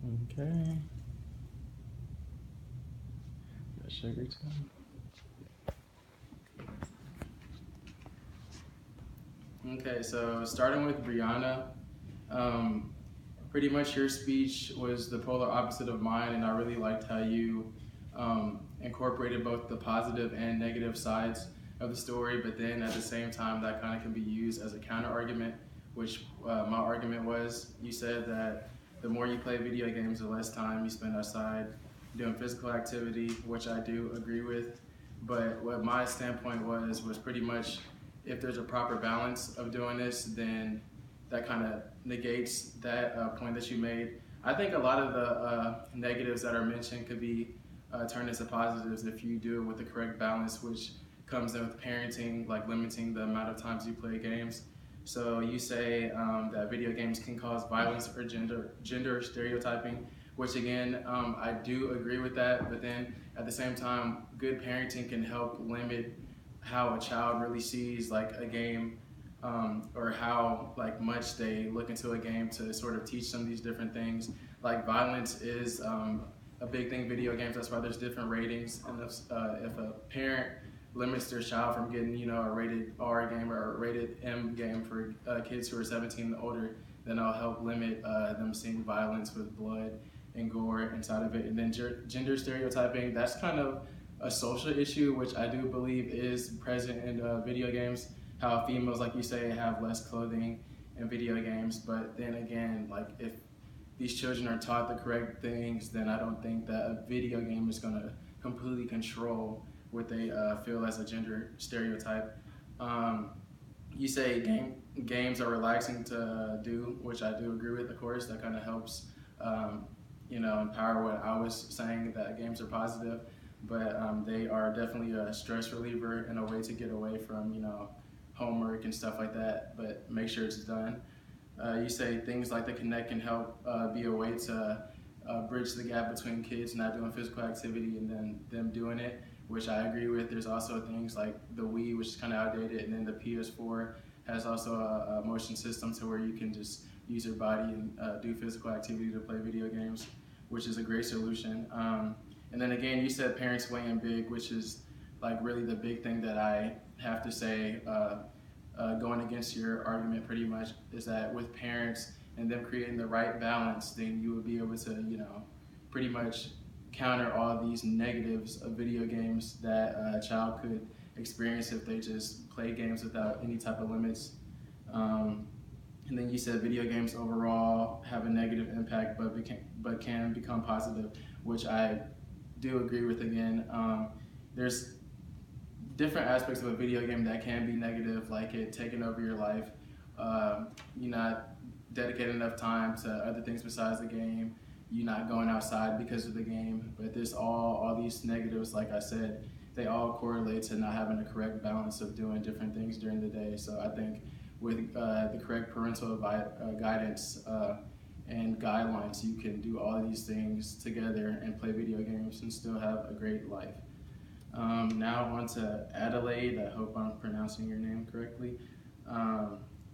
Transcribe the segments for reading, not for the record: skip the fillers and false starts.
Okay. Got sugar too. Okay, so starting with Brianna, um, pretty much your speech was the polar opposite of mine, and I really liked how you incorporated both the positive and negative sides of the story, but then at the same time, that kind of can be used as a counter argument, which my argument was, you said that the more you play video games, the less time you spend outside doing physical activity, which I do agree with. But what my standpoint was pretty much if there's a proper balance of doing this, then that kind of negates that point that you made. I think a lot of the negatives that are mentioned could be turned into positives if you do it with the correct balance, which comes in with parenting, like limiting the amount of times you play games. So you say that video games can cause violence or gender stereotyping, which again, I do agree with that, but then at the same time, good parenting can help limit how a child really sees like a game, or how like much they look into a game to sort of teach them these different things. Like violence is a big thing in video games. That's why there's different ratings. And if a parent limits their child from getting, you know, a rated R game or a rated M game for kids who are 17 and older, then I'll help limit them seeing violence with blood and gore inside of it. And then gender stereotyping, that's kind of a social issue, which I do believe is present in video games. How females, like you say, have less clothing in video games. But then again, like if these children are taught the correct things, then I don't think that a video game is going to completely control what they feel as a gender stereotype. You say games are relaxing to do, which I do agree with, of course. That kind of helps, you know, empower what I was saying, that games are positive. But they are definitely a stress reliever and a way to get away from, you know, homework and stuff like that, but make sure it's done. You say things like the Connect can help be a way to bridge the gap between kids not doing physical activity and then them doing it, which I agree with. There's also things like the Wii, which is kind of outdated, and then the PS4 has also a motion system to where you can just use your body and do physical activity to play video games, which is a great solution. And then again, you said parents weigh in big, which is like really the big thing that I have to say, going against your argument pretty much, is that with parents and them creating the right balance, then you would be able to, you know, pretty much counter all these negatives of video games that a child could experience if they just play games without any type of limits. And then you said video games overall have a negative impact, but can become positive, which I do agree with again. There's different aspects of a video game that can be negative, like it taking over your life. You not dedicating enough time to other things besides the game. You not going outside because of the game. But there's all these negatives, like I said, they all correlate to not having a correct balance of doing different things during the day. So I think with the correct parental guidance and guidelines, you can do all of these things together and play video games and still have a great life. Now on to Adelaide. I hope I'm pronouncing your name correctly.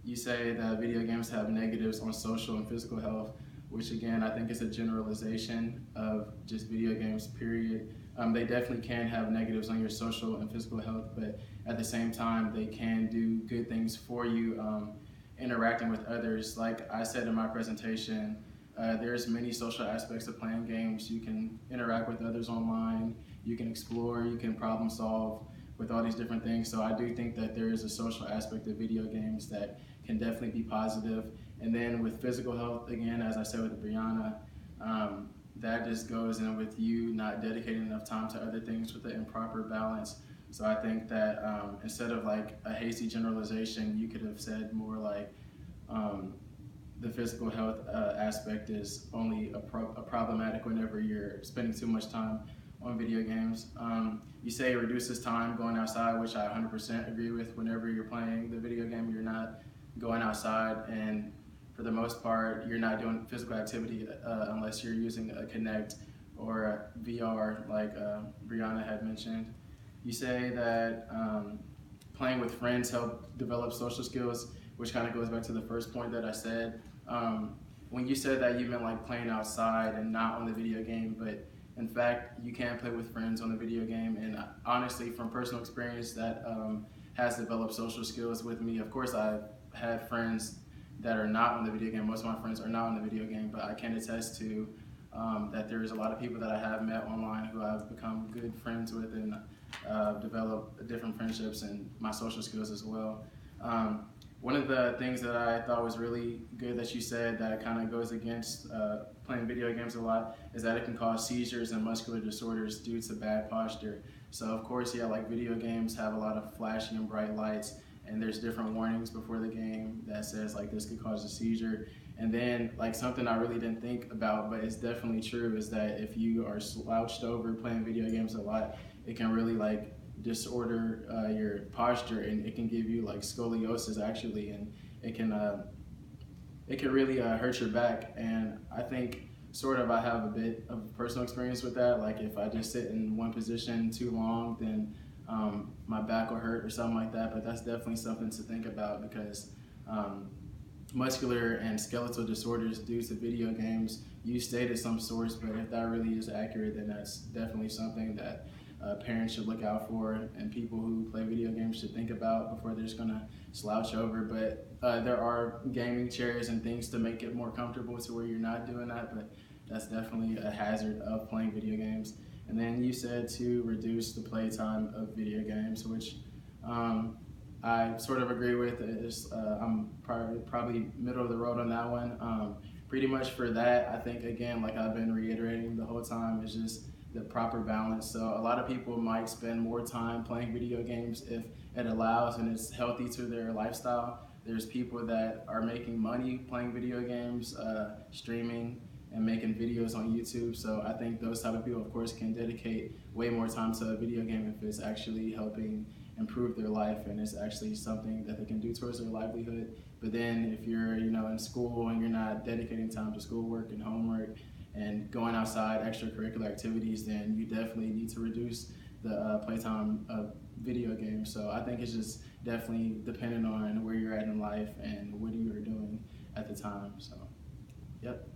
You say that video games have negatives on social and physical health, which again, I think is a generalization of just video games, period. They definitely can have negatives on your social and physical health, but at the same time, they can do good things for you, interacting with others. Like I said in my presentation, there's many social aspects of playing games. You can interact with others online, you can explore, you can problem solve with all these different things. So I do think that there is a social aspect of video games that can definitely be positive. And then with physical health, again, as I said with Brianna, that just goes in with you not dedicating enough time to other things with the improper balance. So I think that instead of like a hasty generalization, you could have said more like the physical health aspect is only a problematic whenever you're spending too much time on video games. You say it reduces time going outside, which I 100% agree with. Whenever you're playing the video game, you're not going outside, and for the most part, you're not doing physical activity unless you're using a Kinect or a VR, like Brianna had mentioned. You say that playing with friends help develop social skills, which kind of goes back to the first point that I said. when you said that, you meant like playing outside and not on the video game, but in fact, you can play with friends on the video game. And honestly, from personal experience, that has developed social skills with me. Of course, I've had friends that are not on the video game. Most of my friends are not on the video game, but I can attest to that there's a lot of people that I have met online who I've become good friends with, and developed different friendships and my social skills as well. One of the things that I thought was really good that you said that kind of goes against playing video games a lot is that it can cause seizures and muscular disorders due to bad posture. So of course, yeah, like video games have a lot of flashy and bright lights, and there's different warnings before the game that says like this could cause a seizure. And then like something I really didn't think about, but it's definitely true, is that if you are slouched over playing video games a lot, it can really like disorder your posture, and it can give you like scoliosis actually, and it can really hurt your back. And I think sort of I have a bit of personal experience with that. Like if I just sit in one position too long, then my back will hurt or something like that. But that's definitely something to think about, because muscular and skeletal disorders due to video games, you stated some source, but if that really is accurate, then that's definitely something that parents should look out for, and people who play video games should think about before they're just gonna slouch over. But there are gaming chairs and things to make it more comfortable to where you're not doing that, but that's definitely a hazard of playing video games. And then you said to reduce the playtime of video games, which I sort of agree with. I'm probably middle of the road on that one. Pretty much for that, I think, again, like I've been reiterating the whole time, is just the proper balance. So a lot of people might spend more time playing video games if it allows and it's healthy to their lifestyle. There's people that are making money playing video games, streaming and making videos on YouTube. So I think those type of people, of course, can dedicate way more time to a video game if it's actually helping improve their life and it's actually something that they can do towards their livelihood. But then if you're, in school and you're not dedicating time to schoolwork and homework and going outside, extracurricular activities, then you definitely need to reduce the playtime of video games. So I think it's just definitely dependent on where you're at in life and what you are doing at the time. So, yep.